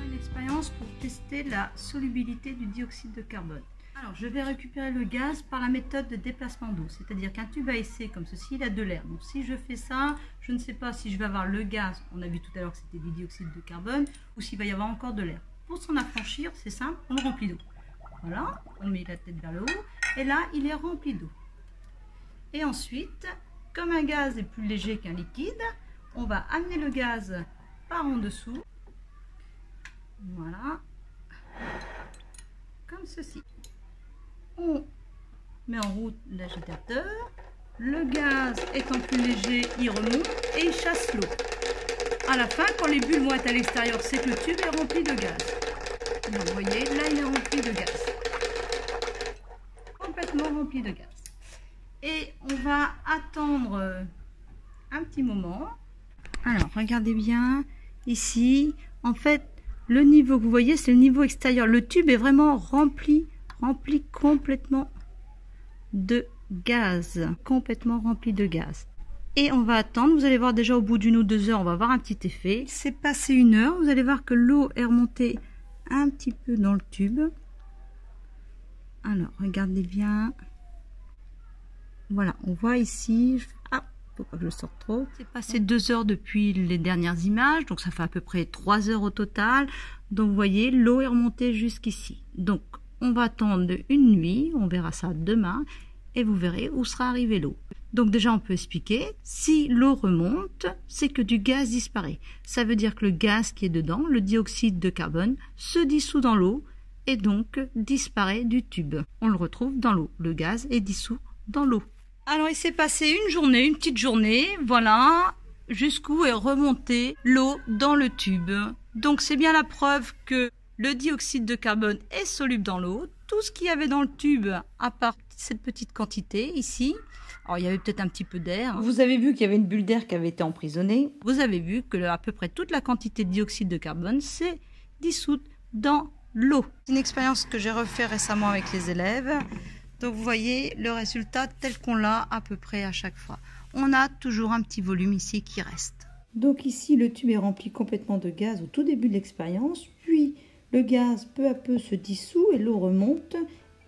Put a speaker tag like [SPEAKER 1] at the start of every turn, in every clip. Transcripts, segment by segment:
[SPEAKER 1] Une expérience pour tester la solubilité du dioxyde de carbone. Alors, je vais récupérer le gaz par la méthode de déplacement d'eau, c'est-à-dire qu'un tube à essai comme ceci, il a de l'air. Donc, si je fais ça, je ne sais pas si je vais avoir le gaz, on a vu tout à l'heure que c'était du dioxyde de carbone, ou s'il va y avoir encore de l'air. Pour s'en affranchir, c'est simple, on le remplit d'eau. Voilà, on met la tête vers le haut, et là, il est rempli d'eau. Et ensuite, comme un gaz est plus léger qu'un liquide, on va amener le gaz par en dessous. Voilà, comme ceci. On met en route l'agitateur, le gaz étant plus léger, il remonte et il chasse l'eau. À la fin, quand les bulles vont être à l'extérieur, c'est que le tube est rempli de gaz. Donc, vous voyez, là il est rempli de gaz. Complètement rempli de gaz. Et on va attendre un petit moment. Alors, regardez bien, ici, en fait, le niveau que vous voyez, c'est le niveau extérieur. Le tube est vraiment rempli complètement de gaz. Complètement rempli de gaz. Et on va attendre, vous allez voir déjà au bout d'1 ou 2 heures, on va avoir un petit effet. C'est passé 1 heure, vous allez voir que l'eau est remontée un petit peu dans le tube. Alors, regardez bien. Voilà, on voit ici... Ah, faut pas que je sorte trop. C'est passé 2 heures depuis les dernières images, donc ça fait à peu près 3 heures au total. Donc, vous voyez, l'eau est remontée jusqu'ici. Donc, on va attendre 1 nuit, on verra ça demain, et vous verrez où sera arrivée l'eau. Donc déjà, on peut expliquer, si l'eau remonte, c'est que du gaz disparaît. Ça veut dire que le gaz qui est dedans, le dioxyde de carbone, se dissout dans l'eau et donc disparaît du tube. On le retrouve dans l'eau. Le gaz est dissous dans l'eau. Alors, il s'est passé une petite journée, voilà, jusqu'où est remontée l'eau dans le tube. Donc, c'est bien la preuve que le dioxyde de carbone est soluble dans l'eau. Tout ce qu'il y avait dans le tube, à part cette petite quantité ici, alors il y avait peut-être un petit peu d'air. Vous avez vu qu'il y avait une bulle d'air qui avait été emprisonnée. Vous avez vu que à peu près toute la quantité de dioxyde de carbone s'est dissoute dans l'eau. C'est une expérience que j'ai refait récemment avec les élèves. Donc vous voyez le résultat tel qu'on l'a à peu près à chaque fois. On a toujours un petit volume ici qui reste. Donc ici le tube est rempli complètement de gaz au tout début de l'expérience, puis le gaz peu à peu se dissout et l'eau remonte.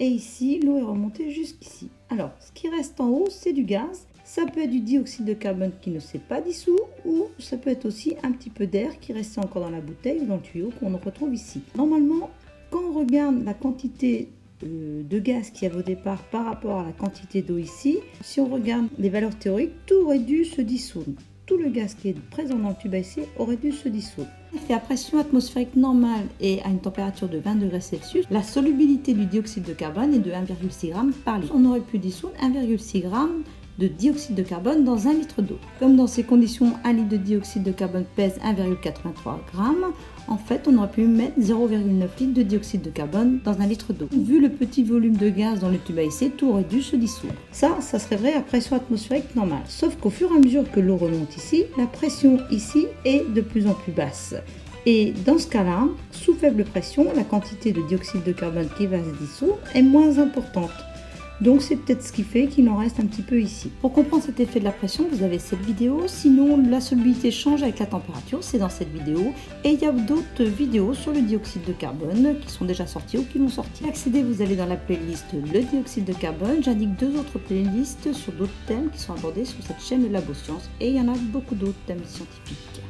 [SPEAKER 1] Et ici, l'eau est remontée jusqu'ici. Alors, ce qui reste en haut, c'est du gaz. Ça peut être du dioxyde de carbone qui ne s'est pas dissous, ou ça peut être aussi un petit peu d'air qui restait encore dans la bouteille ou dans le tuyau qu'on retrouve ici. Normalement, quand on regarde la quantité de gaz qu'il y avait au départ par rapport à la quantité d'eau ici, si on regarde les valeurs théoriques, tout aurait dû se dissoudre. Tout le gaz qui est présent dans le tube à essai aurait dû se dissoudre. Et à pression atmosphérique normale et à une température de 20 degrés Celsius, la solubilité du dioxyde de carbone est de 1,6 g par litre. On aurait pu dissoudre 1,6 g de dioxyde de carbone dans 1 litre d'eau. Comme dans ces conditions, 1 litre de dioxyde de carbone pèse 1,83 g, en fait, on aurait pu mettre 0,9 litres de dioxyde de carbone dans 1 litre d'eau. Vu le petit volume de gaz dans le tube à essai, tout aurait dû se dissoudre. Ça serait vrai à pression atmosphérique normale. Sauf qu'au fur et à mesure que l'eau remonte ici, la pression ici est de plus en plus basse. Et dans ce cas-là, sous faible pression, la quantité de dioxyde de carbone qui va se dissoudre est moins importante. Donc c'est peut-être ce qui fait qu'il en reste un petit peu ici. Pour comprendre cet effet de la pression, vous avez cette vidéo. Sinon, la solubilité change avec la température, c'est dans cette vidéo. Et il y a d'autres vidéos sur le dioxyde de carbone qui sont déjà sorties ou qui vont sortir. Pour accéder, vous allez dans la playlist le dioxyde de carbone. J'indique 2 autres playlists sur d'autres thèmes qui sont abordés sur cette chaîne de Labo Science. Et il y en a beaucoup d'autres thèmes scientifiques.